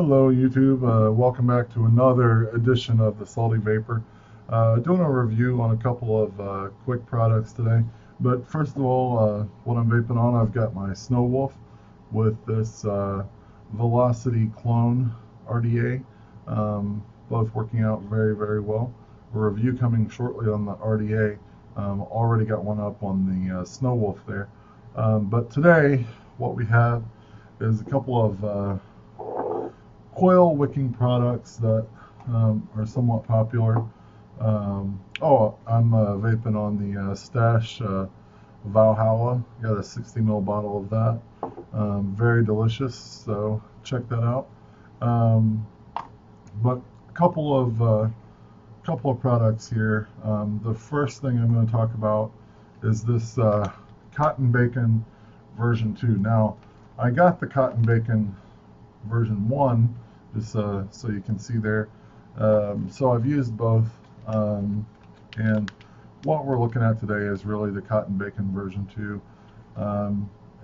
Hello YouTube, welcome back to another edition of the Salty Vapor. Doing a review on a couple of quick products today. But first of all, what I'm vaping on, I've got my Snow Wolf with this Velocity Clone RDA. Both working out very, very well. A review coming shortly on the RDA. Already got one up on the Snow Wolf there. But today, what we have is a couple of coil wicking products that are somewhat popular. I'm vaping on the Stash Valhalla. Got a 60 ml bottle of that. Very delicious, so check that out. But a couple of products here. The first thing I'm going to talk about is this Cotton Bacon version 2. Now, I got the Cotton Bacon version 1 just so you can see there. So I've used both, and what we're looking at today is really the Cotton Bacon version 2.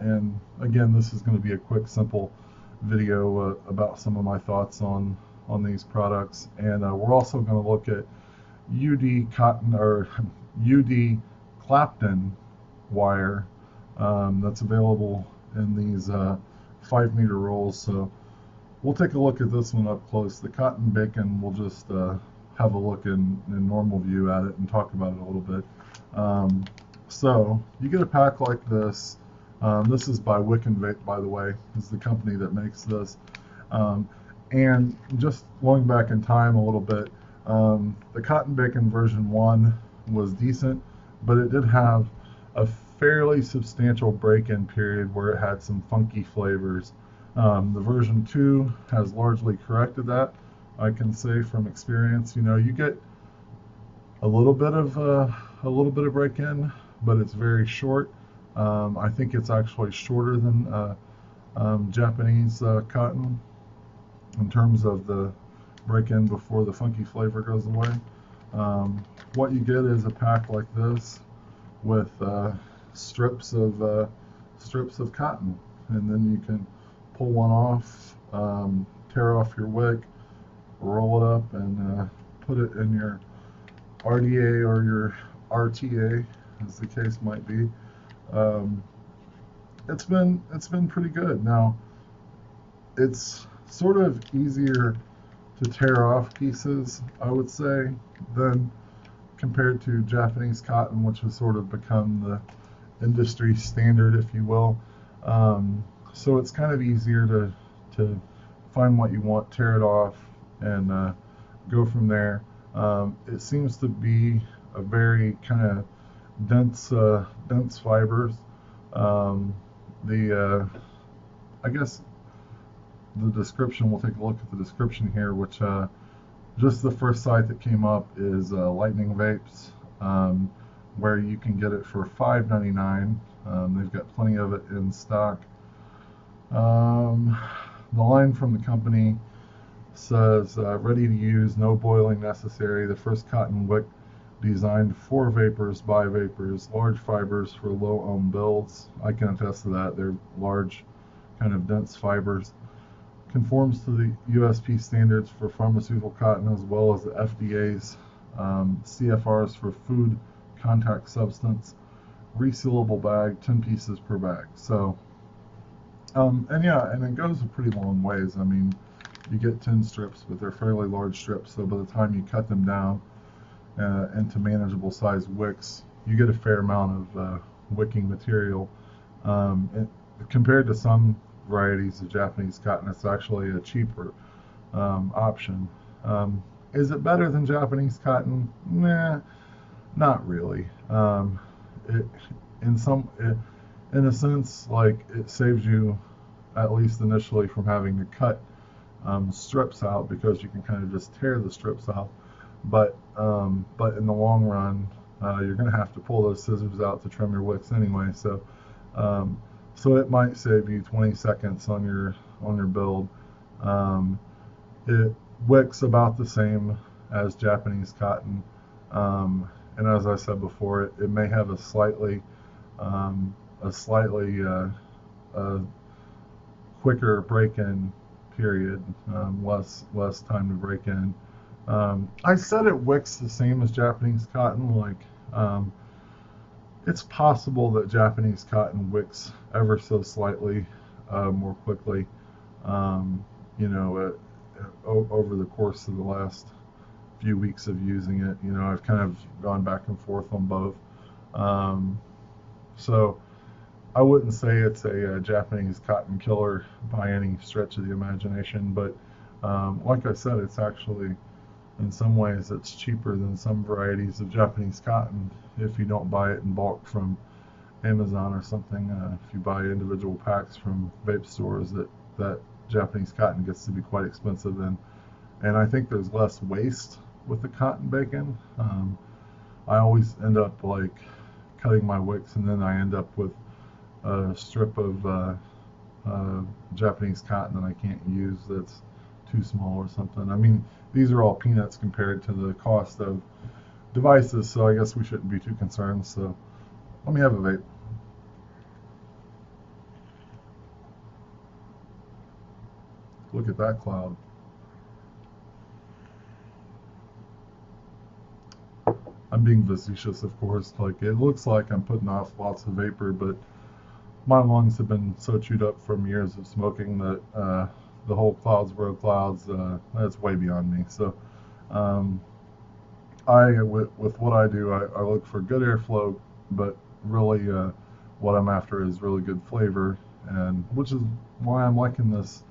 And again, this is going to be a quick, simple video about some of my thoughts on these products. And we're also going to look at UD Clapton wire that's available in these 5-meter rolls. So we'll take a look at this one up close. The Cotton Bacon, we'll just have a look in normal view at it and talk about it a little bit. So you get a pack like this. This is by Wick and Vape, by the way. This is the company that makes this. And just going back in time a little bit, the Cotton Bacon version 1 was decent, but it did have a fairly substantial break-in period where it had some funky flavors. The version 2 has largely corrected that. I can say from experience, you get a little bit of break-in, but it's very short. I think it's actually shorter than Japanese cotton in terms of the break-in before the funky flavor goes away. What you get is a pack like this with strips of cotton, and then you can pull one off, tear off your wick, roll it up, and put it in your RDA or your RTA, as the case might be. It's been pretty good. Now, it's sort of easier to tear off pieces, I would say, than compared to Japanese cotton, which has sort of become the industry standard, if you will. So it's kind of easier to find what you want, tear it off, and go from there. It seems to be a very kind of dense fibers. I guess the description, we'll take a look at the description here, which just the first site that came up is Lightning Vapes, where you can get it for $5.99. They've got plenty of it in stock. The line from the company says, ready to use, no boiling necessary. The first cotton wick designed for vapors by vapors, large fibers for low ohm builds. I can attest to that. They're large, kind of dense fibers. Conforms to the USP standards for pharmaceutical cotton, as well as the FDA's CFRs for food contact substance. Resealable bag, 10 pieces per bag. So, and it goes a pretty long ways. I mean, you get 10 strips, but they're fairly large strips, so by the time you cut them down into manageable size wicks, you get a fair amount of wicking material. Compared to some varieties of Japanese cotton, it's actually a cheaper option. Is it better than Japanese cotton? Nah, not really. In a sense, like, it saves you, at least initially, from having to cut strips out, because you can kind of just tear the strips out. But in the long run, you're going to have to pull those scissors out to trim your wicks anyway. So it might save you 20 seconds on your build. It wicks about the same as Japanese cotton, and as I said before, it may have a slightly quicker break-in period. Less time to break in. I said it wicks the same as Japanese cotton. It's possible that Japanese cotton wicks ever so slightly more quickly. Um, over the course of the last few weeks of using it, I've kind of gone back and forth on both. Um, so I wouldn't say it's a Japanese cotton killer by any stretch of the imagination, but like I said, it's actually, in some ways, it's cheaper than some varieties of Japanese cotton if you don't buy it in bulk from Amazon or something. If you buy individual packs from vape stores, that Japanese cotton gets to be quite expensive, and I think there's less waste with the cotton bacon. I always end up like cutting my wicks, and then I end up with a strip of Japanese cotton that I can't use that's too small or something. I mean, these are all peanuts compared to the cost of devices, so I guess we shouldn't be too concerned. So let me have a vape. Look at that cloud. I'm being facetious, of course. Like, it looks like I'm putting off lots of vapor, but my lungs have been so chewed up from years of smoking that the whole clouds, road clouds, that's way beyond me. So, with what I do, I look for good airflow, but really, what I'm after is really good flavor, and which is why I'm liking this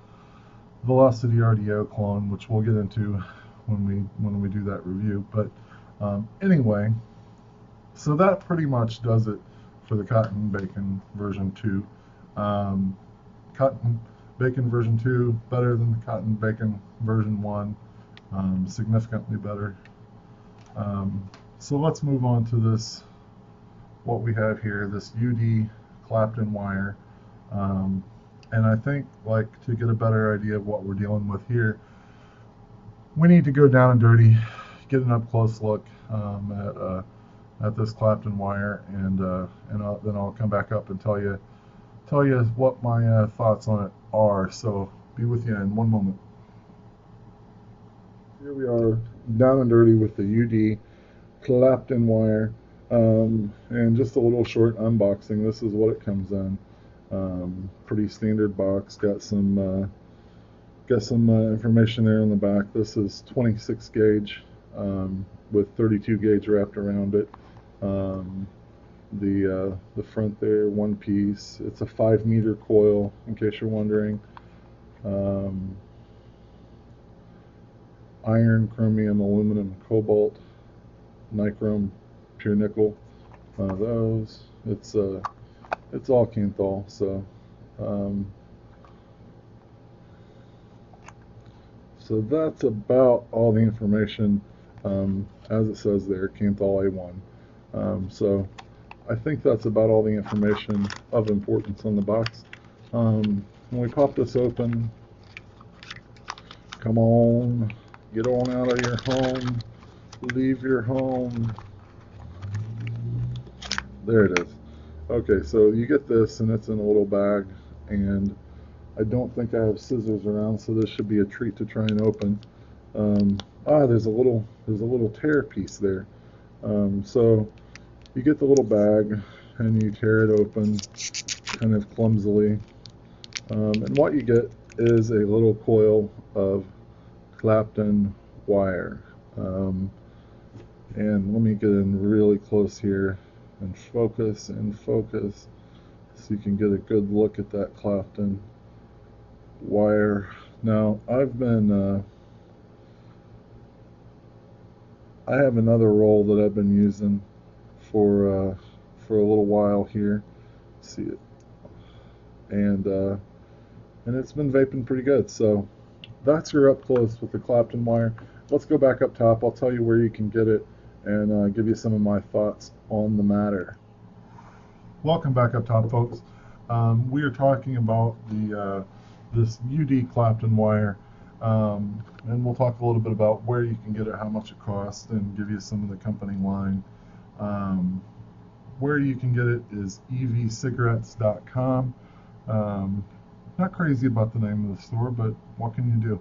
Velocity RDO clone, which we'll get into when we do that review. But anyway, so that pretty much does it for the Cotton Bacon version 2. Cotton Bacon version 2 better than the Cotton Bacon version 1, significantly better. So let's move on to this, what we have here, this UD Clapton wire. And I think, like, to get a better idea of what we're dealing with here, we need to go down and dirty, get an up close look at this Clapton wire, and then I'll come back up and tell you what my thoughts on it are. So be with you in one moment. Here we are, down and dirty with the UD Clapton wire, and just a little short unboxing. This is what it comes in. Pretty standard box. Got some information there on the back. This is 26 gauge with 32 gauge wrapped around it. The front there, one piece. It's a 5-meter coil, in case you're wondering. Iron, chromium, aluminum, cobalt, nichrome, pure nickel. Those. It's all Kanthal. So that's about all the information, as it says there, Kanthal A1. So I think that's about all the information of importance on the box. When we pop this open, come on, get on out of your home, leave your home. There it is. Okay, so you get this, and it's in a little bag, and I don't think I have scissors around, so this should be a treat to try and open. There's a little tear piece there. So you get the little bag, and you tear it open, kind of clumsily. And what you get is a little coil of Clapton wire. And let me get in really close here and focus so you can get a good look at that Clapton wire. Now I have another roll that I've been using for a little while here. See it, and it's been vaping pretty good. So that's your up close with the Clapton wire. Let's go back up top. I'll tell you where you can get it and give you some of my thoughts on the matter. Welcome back up top, folks. We are talking about this UD Clapton wire, and we'll talk a little bit about where you can get it, how much it costs, and give you some of the company line. Where you can get it is evcigarettes.com. Not crazy about the name of the store, but what can you do?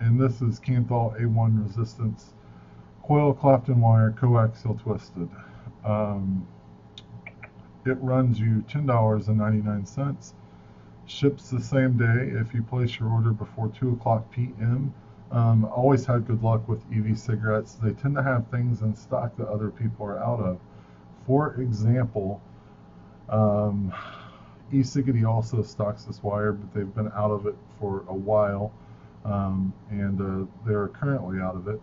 And this is Canthal A1 resistance coil Clapton wire coaxial twisted. Um, it runs you $10.99. Ships the same day if you place your order before 2 o'clock p.m. Always had good luck with EV cigarettes. They tend to have things in stock that other people are out of. For example, um, e-ciggity also stocks this wire, but they've been out of it for a while, and they're currently out of it.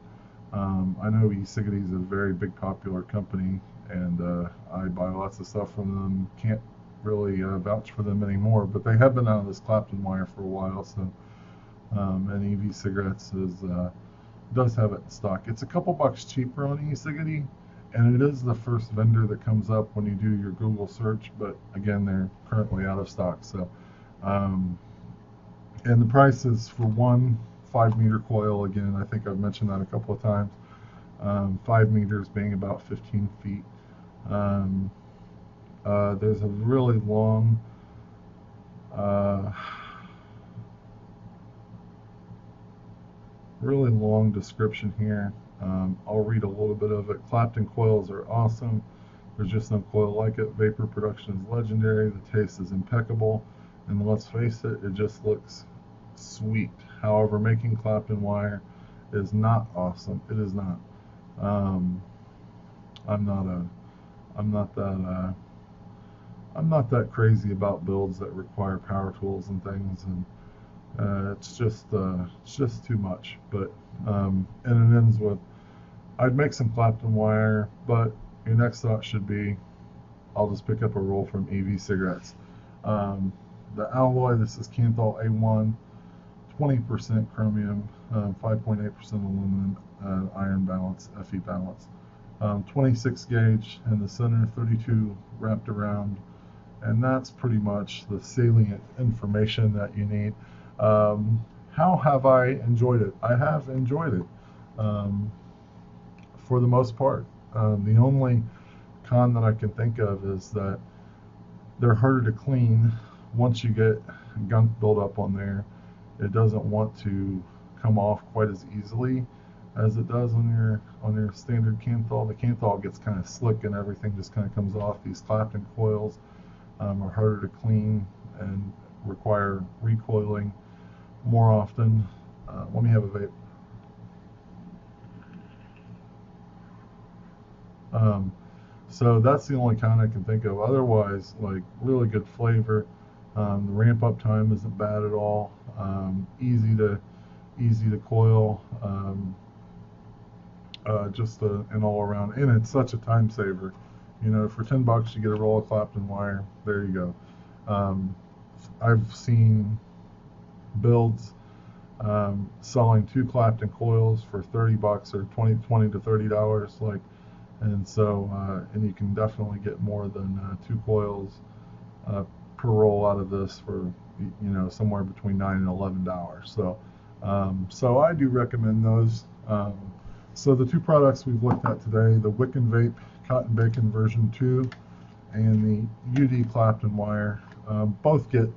I know e-ciggity is a very big popular company, and I buy lots of stuff from them. Can't really vouch for them anymore, but they have been out of this Clapton wire for a while. So, and EV cigarettes does have it in stock. It's a couple bucks cheaper on e-ciggity, and it is the first vendor that comes up when you do your Google search. But again, they're currently out of stock. So, and the price is for one 5-meter coil. Again, I think I've mentioned that a couple of times. 5 meters being about 15 feet. There's a really long description here. I'll read a little bit of it. Clapton coils are awesome. There's just no coil like it. Vaper production is legendary. The taste is impeccable. And let's face it, it just looks sweet. However, making Clapton wire is not awesome. It is not. I'm not that crazy about builds that require power tools and things, and it's just too much. But and it ends with, I'd make some Clapton wire, but your next thought should be, I'll just pick up a roll from EV cigarettes. The alloy, this is Canthal A1, 20% chromium, 5.8% aluminum, iron balance, Fe balance. 26 gauge in the center, 32 wrapped around, and that's pretty much the salient information that you need. How have I enjoyed it? I have enjoyed it for the most part. The only con that I can think of is that they're harder to clean. Once you get gunk buildup on there, it doesn't want to come off quite as easily as it does on your standard Canthal. The Canthal gets kind of slick and everything just kind of comes off. These Clapton coils are harder to clean and require recoiling more often. Let me have a vape. So that's the only kind I can think of. Otherwise, like, really good flavor. The ramp up time isn't bad at all. Easy to coil. Just an all around, and it's such a time saver. You know, for $10 you get a roll of Clapton wire. There you go. I've seen builds selling 2 Clapton coils for $30 or $20 to $30, like, and so and you can definitely get more than 2 coils per roll out of this for, you know, somewhere between $9 and $11. So so I do recommend those. So the 2 products we've looked at today, the Wick and Vape Cotton Bacon version 2 and the UD Clapton wire, both get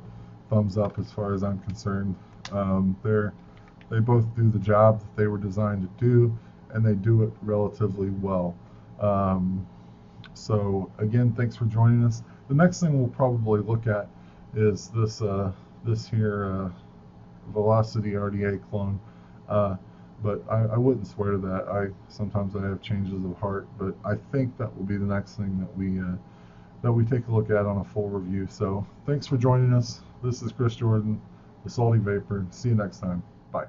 thumbs up as far as I'm concerned. They both do the job that they were designed to do, and they do it relatively well. So again, thanks for joining us. The next thing we'll probably look at is this here Velocity RDA clone. But I wouldn't swear to that. Sometimes I have changes of heart, but I think that will be the next thing that we take a look at on a full review. So thanks for joining us. This is Chris Jordan, the Salty Vapor. See you next time. Bye.